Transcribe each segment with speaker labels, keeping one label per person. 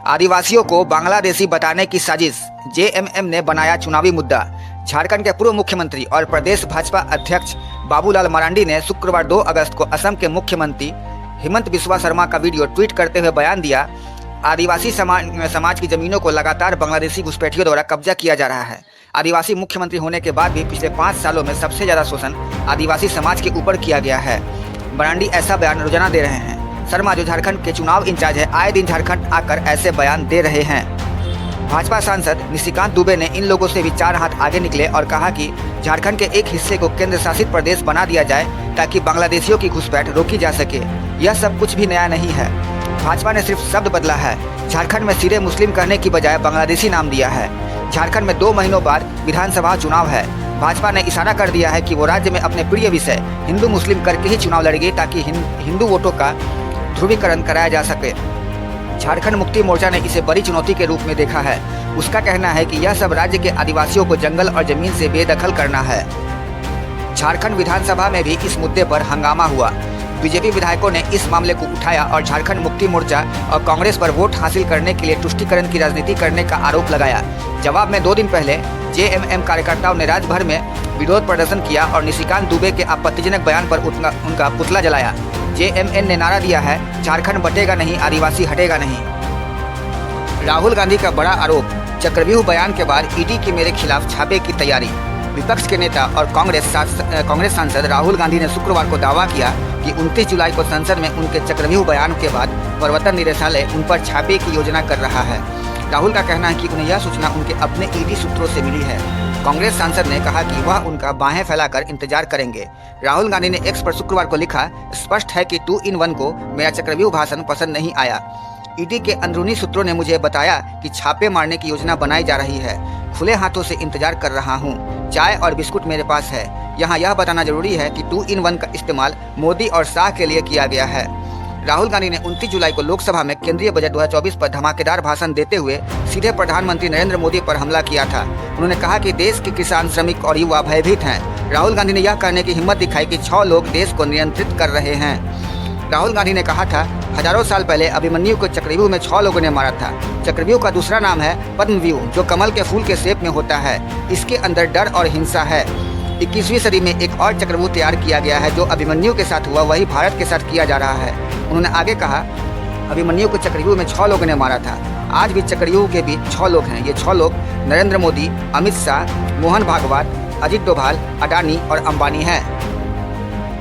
Speaker 1: आदिवासियों को बांग्लादेशी बताने की साजिश, जेएमएम ने बनाया चुनावी मुद्दा। झारखंड के पूर्व मुख्यमंत्री और प्रदेश भाजपा अध्यक्ष बाबूलाल मरांडी ने शुक्रवार 2 अगस्त को असम के मुख्यमंत्री हिमंत बिस्वा शर्मा का वीडियो ट्वीट करते हुए बयान दिया। आदिवासी समाज की जमीनों को लगातार बांग्लादेशी घुसपैठियों द्वारा कब्जा किया जा रहा है। आदिवासी मुख्यमंत्री होने के बाद भी पिछले 5 सालों में सबसे ज़्यादा शोषण आदिवासी समाज के ऊपर किया गया है। मरांडी ऐसा बयान रोजाना दे रहे हैं। शर्मा, जो झारखंड के चुनाव इंचार्ज है, आए दिन झारखंड आकर ऐसे बयान दे रहे हैं। भाजपा सांसद निशिकांत दुबे ने इन लोगों से भी 4 हाथ आगे निकले और कहा कि झारखंड के एक हिस्से को केंद्र शासित प्रदेश बना दिया जाए ताकि बांग्लादेशियों की घुसपैठ रोकी जा सके। यह सब कुछ भी नया नहीं है। भाजपा ने सिर्फ शब्द बदला है। झारखंड में सीधे मुस्लिम कहने की बजाय बांग्लादेशी नाम दिया है। झारखंड में 2 महीनों बाद विधानसभा चुनाव है। भाजपा ने इशारा कर दिया है कि वो राज्य में अपने प्रिय विषय हिंदू मुस्लिम करके ही चुनाव लड़ेगी ताकि हिंदू वोटों का ध्रुवीकरण कराया जा सके। झारखंड मुक्ति मोर्चा ने इसे बड़ी चुनौती के रूप में देखा है। उसका कहना है कि यह सब राज्य के आदिवासियों को जंगल और जमीन से बेदखल करना है। झारखंड विधानसभा में भी इस मुद्दे पर हंगामा हुआ। बीजेपी विधायकों ने इस मामले को उठाया और झारखंड मुक्ति मोर्चा और कांग्रेस पर वोट हासिल करने के लिए तुष्टीकरण की राजनीति करने का आरोप लगाया। जवाब में 2 दिन पहले जेएमएम कार्यकर्ताओं ने राज्य भर में विरोध प्रदर्शन किया और निशिकांत दुबे के आपत्तिजनक बयान पर उनका पुतला जलाया। जेएमएम ने नारा दिया है, झारखंड बटेगा नहीं, आदिवासी हटेगा नहीं। राहुल गांधी का बड़ा आरोप, चक्रव्यूह बयान के बाद ईडी की मेरे खिलाफ छापे की तैयारी। विपक्ष के नेता और कांग्रेस सांसद राहुल गांधी ने शुक्रवार को दावा किया कि 29 जुलाई को संसद में उनके चक्रव्यूह बयान के बाद प्रवर्तन निदेशालय उन पर छापे की योजना कर रहा है। राहुल का कहना है कि उन्हें यह सूचना उनके अपने ईडी सूत्रों से मिली है। कांग्रेस सांसद ने कहा कि वह उनका बाहें फैलाकर इंतजार करेंगे। राहुल गांधी ने एक्स पर शुक्रवार को लिखा, स्पष्ट है कि 2 in 1 को मेरा चक्रव्यूह भाषण पसंद नहीं आया। ईडी के अंदरूनी सूत्रों ने मुझे बताया कि छापे मारने की योजना बनाई जा रही है। खुले हाथों से इंतजार कर रहा हूँ। चाय और बिस्कुट मेरे पास है। यहाँ यह बताना जरूरी है कि 2 in 1 का इस्तेमाल मोदी और शाह के लिए किया गया है। राहुल गांधी ने 29 जुलाई को लोकसभा में केंद्रीय बजट 2024 पर धमाकेदार भाषण देते हुए सीधे प्रधानमंत्री नरेंद्र मोदी पर हमला किया था। उन्होंने कहा कि देश के किसान, श्रमिक और युवा भयभीत हैं। राहुल गांधी ने यह कहने की हिम्मत दिखाई कि 6 लोग देश को नियंत्रित कर रहे हैं। राहुल गांधी ने कहा था, हजारों साल पहले अभिमन्यु को चक्रव्यूह में 6 लोगों ने मारा था। चक्रव्यूह का दूसरा नाम है पद्मव्यूह, जो कमल के फूल के शेप में होता है। इसके अंदर डर और हिंसा है। 21वीं सदी में एक और चक्रव्यूह तैयार किया गया है जो अभिमन्यु के साथ हुआ, वही भारत के साथ किया जा रहा है। उन्होंने आगे कहा, अभिमन्यु को चक्रव्यूह में 6 लोगों ने मारा था। आज भी चक्रव्यूह के बीच 6 लोग हैं। ये 6 लोग नरेंद्र मोदी, अमित शाह, मोहन भागवत, अजित डोभाल, अडानी और अंबानी हैं।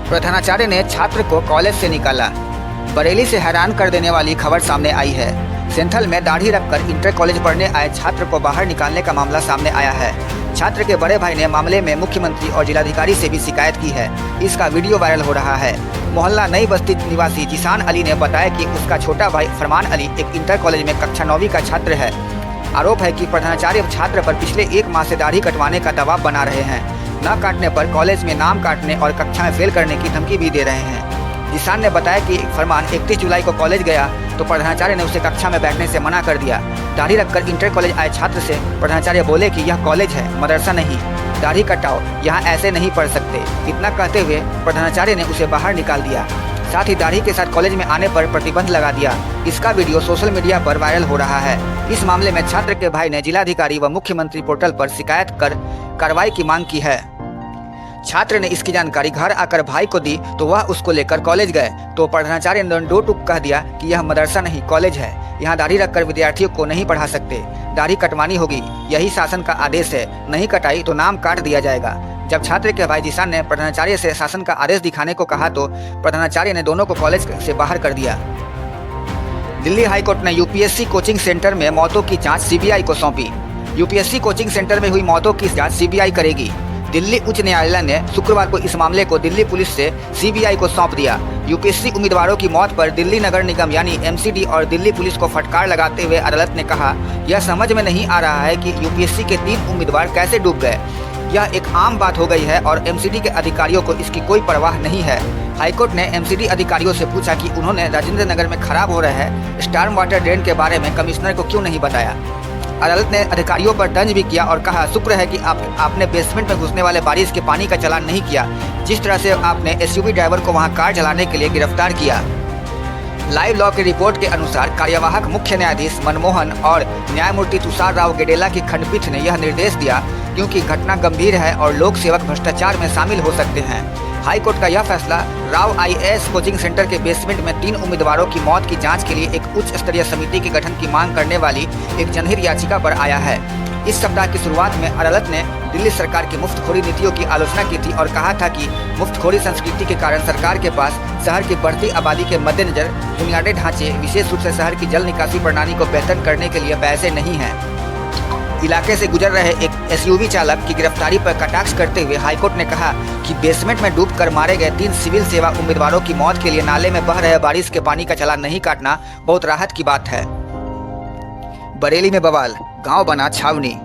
Speaker 1: प्रधानाचार्य ने छात्र को कॉलेज से निकाला। बरेली से हैरान कर देने वाली खबर सामने आई है। सेंथल में दाढ़ी रखकर इंटर कॉलेज पढ़ने आए छात्र को बाहर निकालने का मामला सामने आया है। छात्र के बड़े भाई ने मामले में मुख्यमंत्री और जिलाधिकारी से भी शिकायत की है। इसका वीडियो वायरल हो रहा है। मोहल्ला नई बस्ती निवासी जिसान अली ने बताया कि उसका छोटा भाई फरमान अली एक इंटर कॉलेज में कक्षा 9वीं का छात्र है। आरोप है कि प्रधानाचार्य छात्र पर पिछले 1 माह से दाढ़ी कटवाने का दबाव बना रहे हैं। न काटने पर कॉलेज में नाम काटने और कक्षा में फेल करने की धमकी भी दे रहे हैं। जिसान ने बताया कि फरमान 31 जुलाई को कॉलेज गया तो प्रधानाचार्य ने उसे कक्षा में बैठने से मना कर दिया। दाढ़ी रखकर इंटर कॉलेज आए छात्र से प्रधानाचार्य बोले कि यह कॉलेज है, मदरसा नहीं, दाढ़ी कटाओ, यहाँ ऐसे नहीं पढ़ सकते। इतना कहते हुए प्रधानाचार्य ने उसे बाहर निकाल दिया। साथ ही दाढ़ी के साथ कॉलेज में आने पर प्रतिबंध लगा दिया। इसका वीडियो सोशल मीडिया पर वायरल हो रहा है। इस मामले में छात्र के भाई ने जिलाधिकारी व मुख्यमंत्री पोर्टल पर शिकायत कर कार्रवाई की मांग की है। छात्र ने इसकी जानकारी घर आकर भाई को दी तो वह उसको लेकर कॉलेज गए तो प्रधानाचार्य ने 2 टूक कह दिया कि यह मदरसा नहीं, कॉलेज है। यहाँ दाढ़ी रखकर विद्यार्थियों को नहीं पढ़ा सकते, दाढ़ी कटवानी होगी, यही शासन का आदेश है। नहीं कटाई तो नाम काट दिया जाएगा। जब छात्र के भाई जिसान ने प्रधानाचार्य से शासन का आदेश दिखाने को कहा तो प्रधानाचार्य ने दोनों को कॉलेज से बाहर कर दिया। दिल्ली हाईकोर्ट ने यूपीएससी कोचिंग सेंटर में मौतों की जाँच सीबीआई को सौंपी। यूपीएससी कोचिंग सेंटर में हुई मौतों की जाँच सीबीआई करेगी। दिल्ली उच्च न्यायालय ने शुक्रवार को इस मामले को दिल्ली पुलिस से सीबीआई को सौंप दिया। यूपीएससी उम्मीदवारों की मौत पर दिल्ली नगर निगम यानी एमसीडी और दिल्ली पुलिस को फटकार लगाते हुए अदालत ने कहा, यह समझ में नहीं आ रहा है कि यूपीएससी के 3 उम्मीदवार कैसे डूब गए। यह एक आम बात हो गई है और एमसीडी के अधिकारियों को इसकी कोई परवाह नहीं है। हाईकोर्ट ने एमसीडी अधिकारियों से पूछा कि उन्होंने राजेंद्र नगर में खराब हो रहे स्टार्म वाटर ड्रेन के बारे में कमिश्नर को क्यों नहीं बताया। अदालत ने अधिकारियों पर तंज भी किया और कहा, शुक्र है कि आपने बेसमेंट में घुसने वाले बारिश के पानी का चालान नहीं किया, जिस तरह से आपने एसयूवी ड्राइवर को वहां कार चलाने के लिए गिरफ्तार किया। लाइव लॉ की रिपोर्ट के अनुसार कार्यवाहक मुख्य न्यायाधीश मनमोहन और न्यायमूर्ति तुषार राव गेडेला की खंडपीठ ने यह निर्देश दिया क्योंकि घटना गंभीर है और लोक सेवक भ्रष्टाचार में शामिल हो सकते हैं। हाईकोर्ट का यह फैसला राव आईएएस कोचिंग सेंटर के बेसमेंट में 3 उम्मीदवारों की मौत की जांच के लिए एक उच्च स्तरीय समिति के गठन की मांग करने वाली एक जनहित याचिका पर आया है। इस सप्ताह की शुरुआत में अदालत ने दिल्ली सरकार की मुफ्तखोरी नीतियों की आलोचना की थी और कहा था कि मुफ्तखोरी संस्कृति के कारण सरकार के पास शहर की बढ़ती आबादी के मद्देनजर बुनियादी ढांचे, विशेष रूप से शहर की जल निकासी प्रणाली को बेहतर करने के लिए पैसे नहीं हैं। इलाके से गुजर रहे एक एसयूवी चालक की गिरफ्तारी पर कटाक्ष करते हुए हाईकोर्ट ने कहा कि बेसमेंट में डूबकर मारे गए 3 सिविल सेवा उम्मीदवारों की मौत के लिए नाले में बह रहे बारिश के पानी का चालान नहीं काटना बहुत राहत की बात है। बरेली में बवाल, गांव बना छावनी।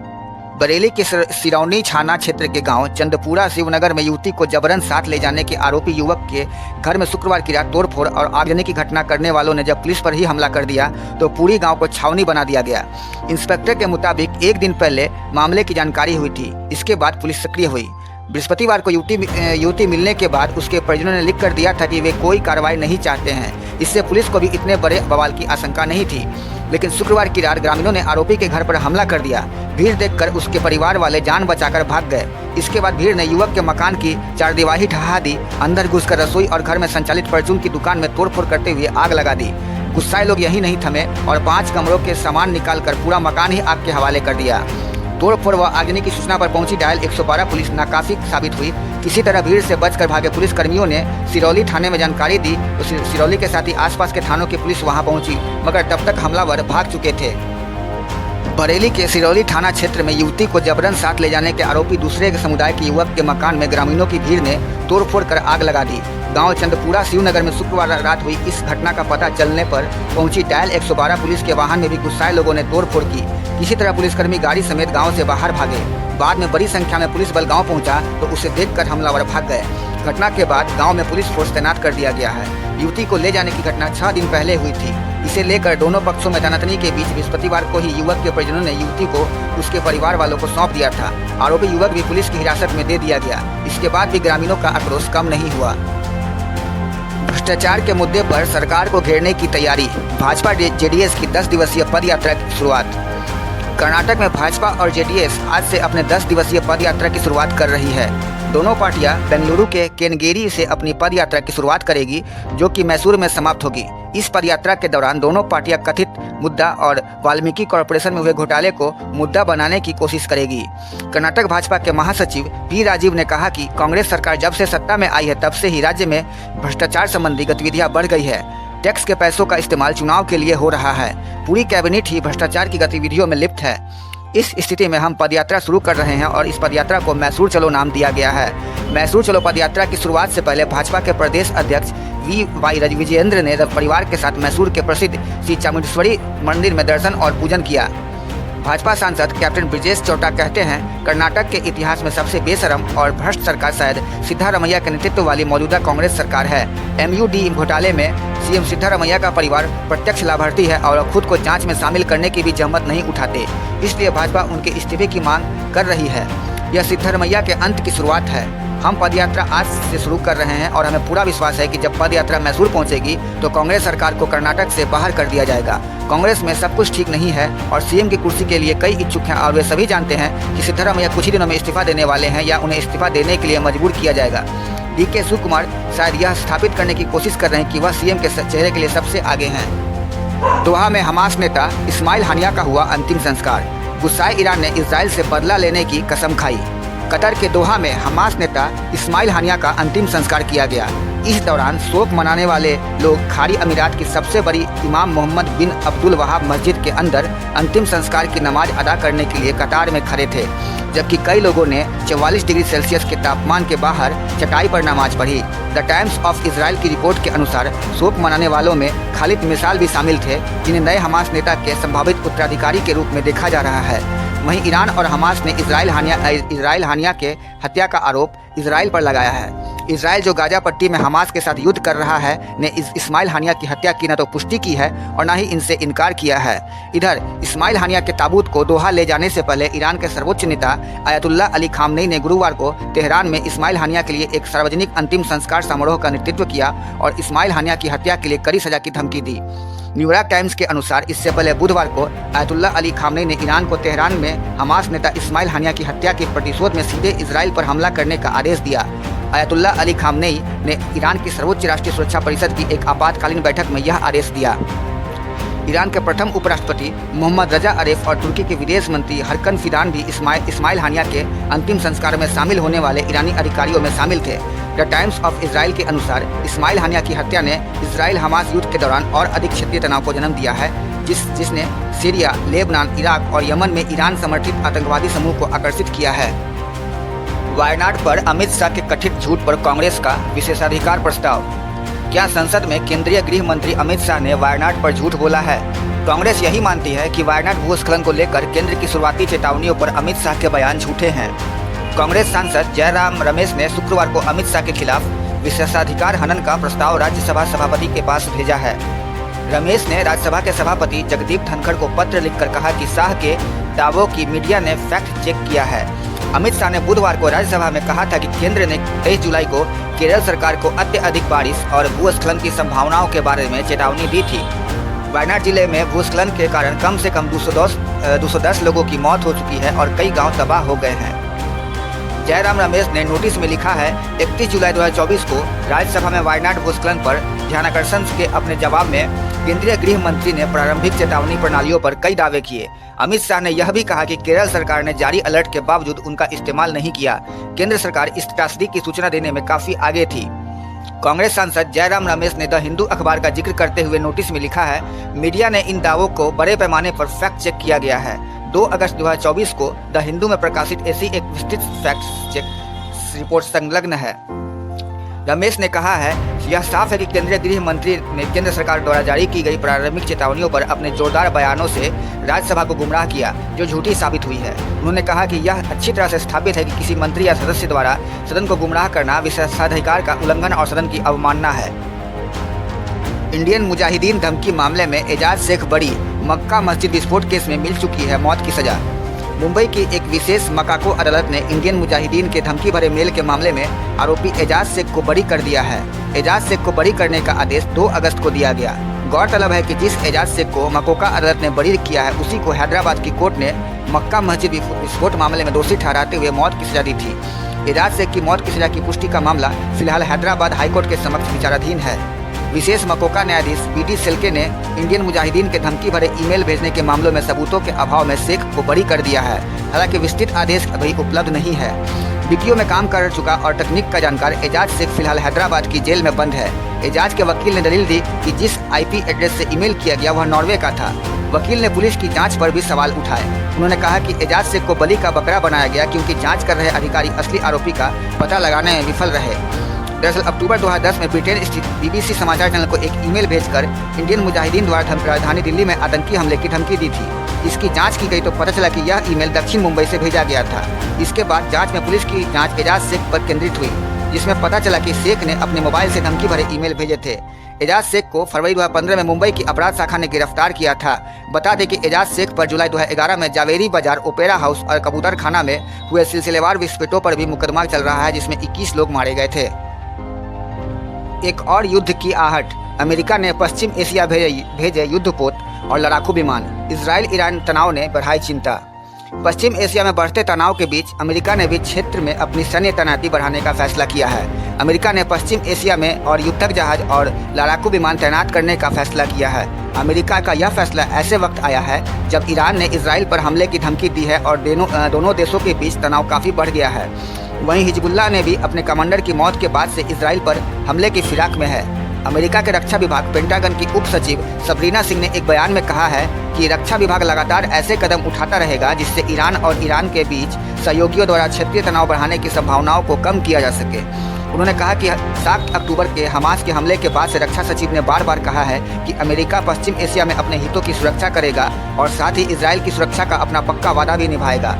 Speaker 1: बरेली के सिरौनी थाना क्षेत्र के गांव चंदपुरा शिवनगर में युवती को जबरन साथ ले जाने के आरोपी युवक के घर में शुक्रवार की रात तोड़फोड़ और आगजनी की घटना करने वालों ने जब पुलिस पर ही हमला कर दिया तो पूरी गांव को छावनी बना दिया गया। इंस्पेक्टर के मुताबिक 1 दिन पहले मामले की जानकारी हुई थी। इसके बाद पुलिस सक्रिय हुई। बृहस्पतिवार को युवती मिलने के बाद उसके परिजनों ने लिख कर दिया था कि वे कोई कार्रवाई नहीं चाहते हैं। इससे पुलिस को भी इतने बड़े बवाल की आशंका नहीं थी, लेकिन शुक्रवार की रात ग्रामीणों ने आरोपी के घर पर हमला कर दिया। भीड़ देखकर उसके परिवार वाले जान बचाकर भाग गए। इसके बाद भीड़ ने युवक के मकान की चारदीवारी ढहा दी, अंदर घुसकर रसोई और घर में संचालित परचून की दुकान में तोड़फोड़ करते हुए आग लगा दी। गुस्साए लोग यही नहीं थमे और 5 कमरों के सामान निकालकर पूरा मकान ही आग के हवाले कर दिया। तोड़फोड़ व आगजनी की सूचना पर पहुंची डायल 112 पुलिस नाकाफी साबित हुई। किसी तरह भीड़ से बचकर भागे पुलिस कर्मियों ने सिरौली थाने में जानकारी दी तो सिरौली के साथ ही आसपास के थानों की पुलिस वहां पहुंची, मगर तब तक हमलावर भाग चुके थे। बरेली के सिरौली थाना क्षेत्र में युवती को जबरन साथ ले जाने के आरोपी दूसरे समुदाय के युवक के मकान में ग्रामीणों की भीड़ ने तोड़फोड़ कर आग लगा दी। गांव चंदपुरा शिवनगर में शुक्रवार रात हुई इस घटना का पता चलने पर पहुंची डायल 112 पुलिस के वाहन में भी गुस्साए लोगों ने तोड़फोड़ की। किसी तरह पुलिसकर्मी गाड़ी समेत गांव से बाहर भागे। बाद में बड़ी संख्या में पुलिस बल गांव पहुंचा तो उसे देखकर हमलावर भाग गए। घटना के बाद गांव में पुलिस फोर्स तैनात कर दिया गया है। युवती को ले जाने की घटना 6 दिन पहले हुई थी। इसे लेकर दोनों पक्षों में तनातनी के बीच बृहस्पतिवार को ही युवक के परिजनों ने युवती को उसके परिवार वालों को सौंप दिया था। आरोपी युवक भी पुलिस की हिरासत में दे दिया गया। इसके बाद भी ग्रामीणों का आक्रोश कम नहीं हुआ। भ्रष्टाचार के मुद्दे पर सरकार को घेरने की तैयारी, भाजपा जेडीएस की 10 दिवसीय पद यात्रा की शुरुआत। कर्नाटक में भाजपा और जेडीएस आज से अपने 10 दिवसीय पद यात्रा की शुरुआत कर रही है। दोनों पार्टियां बेंगलुरु के केनगेरी से अपनी पद यात्रा की शुरुआत करेगी, जो कि मैसूर में समाप्त होगी। इस पद यात्रा के दौरान दोनों पार्टियां कथित मुद्दा और वाल्मीकि कॉरपोरेशन में हुए घोटाले को मुद्दा बनाने की कोशिश करेगी। कर्नाटक भाजपा के महासचिव पी राजीव ने कहा कि कांग्रेस सरकार जब से सत्ता में आई है तब से ही राज्य में भ्रष्टाचार संबंधी गतिविधियां बढ़ गई है। टैक्स के पैसों का इस्तेमाल चुनाव के लिए हो रहा है। पूरी कैबिनेट ही भ्रष्टाचार की गतिविधियों में लिप्त है। इस स्थिति में हम पदयात्रा शुरू कर रहे हैं और इस पदयात्रा को मैसूर चलो नाम दिया गया है। मैसूर चलो पदयात्रा की शुरुआत से पहले भाजपा के प्रदेश अध्यक्ष वी.वाई. विजयेंद्र ने परिवार के साथ मैसूर के प्रसिद्ध श्री चामुंडेश्वरी मंदिर में दर्शन और पूजन किया। भाजपा सांसद कैप्टन ब्रिजेश चौटा कहते हैं, कर्नाटक के इतिहास में सबसे बेशरम और भ्रष्ट सरकार शायद सिद्धारमैया के नेतृत्व वाली मौजूदा कांग्रेस सरकार है। MUD घोटाले में सीएम सिद्धारमैया का परिवार प्रत्यक्ष लाभार्थी है और खुद को जांच में शामिल करने की भी जहमत नहीं उठाते। इसलिए भाजपा उनके इस्तीफे की मांग कर रही है। यह सिद्धारमैया के अंत की शुरुआत है। हम पदयात्रा आज से शुरू कर रहे हैं और हमें पूरा विश्वास है कि जब पदयात्रा मैसूर पहुंचेगी तो कांग्रेस सरकार को कर्नाटक से बाहर कर दिया जाएगा। कांग्रेस में सब कुछ ठीक नहीं है और सीएम की कुर्सी के लिए कई इच्छुक हैं और वे सभी जानते हैं कि सिद्धारमैया कुछ ही दिनों में इस्तीफा देने वाले हैं या उन्हें इस्तीफा देने के लिए मजबूर किया जाएगा। DK शिवकुमार शायद यह स्थापित करने की कोशिश कर रहे हैं कि वह सीएम के चेहरे के लिए सबसे आगे हैं। दोहा में हमास नेता इस्माइल हानिया का हुआ अंतिम संस्कार। गुस्साए ईरान ने इजराइल से बदला लेने की कसम खाई। कतर के दोहा में हमास नेता इस्माइल हानिया का अंतिम संस्कार किया गया। इस दौरान शोक मनाने वाले लोग खाड़ी अमीरात की सबसे बड़ी इमाम मोहम्मद बिन अब्दुल वहाब मस्जिद के अंदर अंतिम संस्कार की नमाज अदा करने के लिए कतार में खड़े थे, जबकि कई लोगों ने 44 डिग्री सेल्सियस के तापमान के बाहर चटाई पर नमाज पढ़ी। द टाइम्स ऑफ इजराइल की रिपोर्ट के अनुसार शोक मनाने वालों में खालिद मिसाल भी शामिल थे, जिन्हें नए हमास नेता के संभावित उत्तराधिकारी के रूप में देखा जा रहा है। वहीं ईरान और हमास ने इजराइल हानिया के हत्या का आरोप इसराइल पर लगाया है। इसराइल जो गाजा पट्टी में हमास के साथ युद्ध कर रहा है ने इस्माइल हानिया की हत्या की न तो पुष्टि की है और न ही इनसे इनकार किया है। इधर इस्माइल हानिया के ताबूत को दोहा ले जाने से पहले ईरान के सर्वोच्च नेता आयतुल्ला अली खामनेई ने गुरुवार को तेहरान में इस्माइल हानिया के लिए एक सार्वजनिक अंतिम संस्कार समारोह का नेतृत्व किया और इस्माइल हानिया की हत्या के लिए कड़ी सजा की धमकी दी। न्यूयॉर्क टाइम्स के अनुसार इससे पहले बुधवार को आयतुल्ला अली खामनेई ने ईरान को तेहरान में हमास नेता इस्माइल हानिया की हत्या के प्रतिशोध में सीधे इसराइल पर हमला करने का आदेश दिया। आयतुल्ला अली खामनेई ने ईरान की सर्वोच्च राष्ट्रीय सुरक्षा परिषद की एक आपातकालीन बैठक में यह आदेश दिया। ईरान के प्रथम उपराष्ट्रपति मोहम्मद रजा अरेफ और तुर्की के विदेश मंत्री हरकन फिदान भी इस्माइल हानिया के अंतिम संस्कार में शामिल होने वाले ईरानी अधिकारियों में शामिल थे। द टाइम्स ऑफ इसराइल के अनुसार इस्माइल हानिया की हत्या ने इसराइल हमास युद्ध के दौरान और अधिक क्षेत्रीय तनाव को जन्म दिया है, जिसने सीरिया, लेबनान, इराक और यमन में ईरान समर्थित आतंकवादी समूह को आकर्षित किया है। वायनाड पर अमित शाह के कथित झूठ पर कांग्रेस का विशेषाधिकार प्रस्ताव। क्या संसद में केंद्रीय गृह मंत्री अमित शाह ने वायनाड पर झूठ बोला है? कांग्रेस यही मानती है कि वायनाड भूस्खलन को लेकर केंद्र की शुरुआती चेतावनियों पर अमित शाह के बयान झूठे हैं। कांग्रेस सांसद जयराम रमेश ने शुक्रवार को अमित शाह के खिलाफ विशेषाधिकार हनन का प्रस्ताव राज्यसभा सभापति के पास भेजा है। रमेश ने राज्यसभा के सभापति जगदीप धनखड़ को पत्र लिखकर कहा कि शाह के दावों की मीडिया ने फैक्ट चेक किया है। अमित शाह ने बुधवार को राज्यसभा में कहा था कि केंद्र ने 23 जुलाई को केरल सरकार को अत्यधिक बारिश और भूस्खलन की संभावनाओं के बारे में चेतावनी दी थी। वायनाड जिले में भूस्खलन के कारण कम से कम 210 लोगों की मौत हो चुकी है और कई गांव तबाह हो गए हैं। जयराम रमेश ने नोटिस में लिखा है, 31 जुलाई 2024 को राज्यसभा में वायनाड भूस्खलन पर ध्यानाकर्षण के अपने जवाब में केंद्रीय गृह मंत्री ने प्रारंभिक चेतावनी प्रणालियों पर कई दावे किए। अमित शाह ने यह भी कहा कि केरल सरकार ने जारी अलर्ट के बावजूद उनका इस्तेमाल नहीं किया। केंद्र सरकार इस त्रासदी की सूचना देने में काफी आगे थी। कांग्रेस सांसद जयराम रमेश ने द हिंदू अखबार का जिक्र करते हुए नोटिस में लिखा है, मीडिया ने इन दावों को बड़े पैमाने पर फैक्ट चेक किया गया है। 2 अगस्त 2024 को द हिंदू में प्रकाशित ऐसी एक विस्तृत फैक्ट चेक रिपोर्ट संलग्न है। रमेश ने कहा है, यह साफ है कि केंद्रीय गृह मंत्री ने केंद्र सरकार द्वारा जारी की गई प्रारंभिक चेतावनियों पर अपने जोरदार बयानों से राज्यसभा को गुमराह किया, जो झूठी साबित हुई है। उन्होंने कहा कि यह अच्छी तरह से स्थापित है कि किसी मंत्री या सदस्य द्वारा सदन को गुमराह करना विशेषाधिकार का उल्लंघन और सदन की अवमानना है। इंडियन मुजाहिदीन धमकी मामले में एजाज शेख बरी, मक्का मस्जिद विस्फोट केस में मिल चुकी है मौत की सजा। मुंबई की एक विशेष मकाको अदालत ने इंडियन मुजाहिदीन के धमकी भरे मेल के मामले में आरोपी एजाज शेख को बरी कर दिया है। एजाज शेख को बरी करने का आदेश 2 अगस्त को दिया गया। गौरतलब है कि जिस एजाज शेख को मकोका अदालत ने बरी किया है, उसी को हैदराबाद की कोर्ट ने मक्का मस्जिद विस्फोट मामले में दोषी ठहराते हुए मौत की सजा दी थी। एजाज शेख की मौत की सजा की पुष्टि का मामला फिलहाल हैदराबाद हाईकोर्ट के समक्ष विचाराधीन है। विशेष मकोका न्यायाधीश बीडी सेल्के ने इंडियन मुजाहिदीन के धमकी भरे ईमेल भेजने के मामलों में सबूतों के अभाव में शेख को बरी कर दिया है। हालांकि विस्तृत आदेश अभी उपलब्ध नहीं है। बीपीओ में काम कर चुका और तकनीक का जानकार एजाज शेख फिलहाल हैदराबाद की जेल में बंद है। एजाज के वकील ने दलील दी कि जिस आईपी एड्रेस से ईमेल किया गया वह नॉर्वे का था। वकील ने पुलिस की जांच पर भी सवाल उठाए। उन्होंने कहा कि एजाज शेख को बलि का बकरा बनाया गया क्योंकि जांच कर रहे अधिकारी असली आरोपी का पता लगाने में विफल रहे। दरअसल अक्टूबर 2010 में ब्रिटेन स्थित बीबीसी समाचार चैनल को एक ईमेल भेजकर इंडियन मुजाहिदीन द्वारा राजधानी दिल्ली में आतंकी हमले की धमकी दी थी। इसकी जांच की गई तो पता चला कि यह ईमेल दक्षिण मुंबई से भेजा गया था। इसके बाद जांच में पुलिस की जांच एजाज शेख पर केंद्रित हुई, जिसमें पता चला कि शेख ने अपने मोबाइल से धमकी भरे ईमेल भेजे थे। एजाज शेख को फरवरी 2015 में मुंबई की अपराध शाखा ने गिरफ्तार किया था। बता दें कि एजाज शेख पर जुलाई 2011 में जावेरी बाजार, ओपेरा हाउस और कबूतर खाना में हुए सिलसिलेवार विस्फोटों पर भी मुकदमा चल रहा है, जिसमें 21 लोग मारे गए थे। एक और युद्ध की आहट। अमेरिका ने पश्चिम एशिया भेजे युद्धपोत और लड़ाकू विमान। इजराइल ईरान तनाव ने बढ़ाई चिंता। पश्चिम एशिया में बढ़ते तनाव के बीच अमेरिका ने भी क्षेत्र में अपनी सैन्य तैनाती बढ़ाने का फैसला किया है। अमेरिका ने पश्चिम एशिया में और युद्धक जहाज और लड़ाकू विमान तैनात करने का फैसला किया है। अमेरिका का यह फैसला ऐसे वक्त आया है जब ईरान ने इजराइल पर हमले की धमकी दी है और दोनों देशों के बीच तनाव काफ़ी बढ़ गया है। वहीं हिजबुल्लाह ने भी अपने कमांडर की मौत के बाद से इजराइल पर हमले की फिराक में है। अमेरिका के रक्षा विभाग पेंटागन की उप सचिव सबरीना सिंह ने एक बयान में कहा है कि रक्षा विभाग लगातार ऐसे कदम उठाता रहेगा जिससे ईरान और ईरान के बीच सहयोगियों द्वारा क्षेत्रीय तनाव बढ़ाने की संभावनाओं को कम किया जा सके। उन्होंने कहा कि 7 अक्टूबर के हमास के हमले के बाद से रक्षा सचिव ने बार बार कहा है कि अमेरिका पश्चिम एशिया में अपने हितों की सुरक्षा करेगा और साथ ही इजराइल की सुरक्षा का अपना पक्का वादा भी निभाएगा।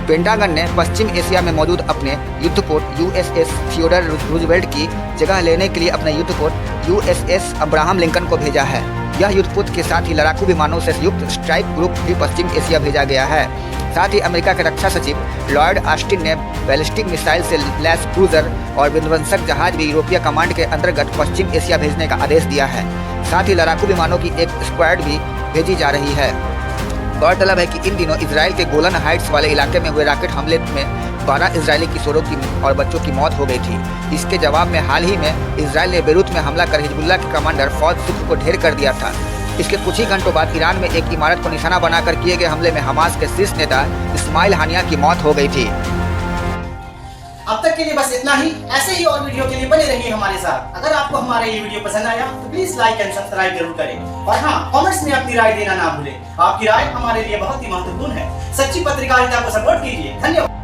Speaker 1: पेंटागन ने पश्चिम एशिया में मौजूद अपने युद्धपोत USS थियोडर रूजवेल्ट की जगह लेने के लिए अपने युद्धपोत USS अब्राहम लिंकन को भेजा है। यह युद्धपोत के साथ ही लड़ाकू विमानों से युक्त स्ट्राइक ग्रुप भी पश्चिम एशिया भेजा गया है। साथ ही अमेरिका के रक्षा सचिव लॉयड ऑस्टिन ने बैलिस्टिक मिसाइल से लैस क्रूजर और विध्वंसक जहाज भी यूरोपीय कमांड के अंतर्गत पश्चिम एशिया भेजने का आदेश दिया है। साथ ही लड़ाकू विमानों की एक स्क्वाड भी भेजी जा रही है। गौरतलब है कि इन दिनों इजराइल के गोलन हाइट्स वाले इलाके में हुए रॉकेट हमले में 12 इजरायली किशोरों की और बच्चों की मौत हो गई थी। इसके जवाब में हाल ही में इजराइल ने बेरूत में हमला कर हिजबुल्लाह के कमांडर फौज सुख को ढेर कर दिया था। इसके कुछ ही घंटों बाद ईरान में एक इमारत को निशाना बनाकर किए गए हमले में हमास के शीर्ष नेता इस्माइल हानिया की मौत हो गई थी।
Speaker 2: अब तक के लिए बस इतना ही। ऐसे ही और वीडियो के लिए बने रहिए हमारे साथ। अगर आपको हमारा ये वीडियो पसंद आया तो प्लीज लाइक एंड सब्सक्राइब जरूर करें। और हाँ, कमेंट्स में अपनी राय देना ना भूलें। आपकी राय हमारे लिए बहुत ही महत्वपूर्ण है। सच्ची पत्रकारिता को सपोर्ट कीजिए। धन्यवाद।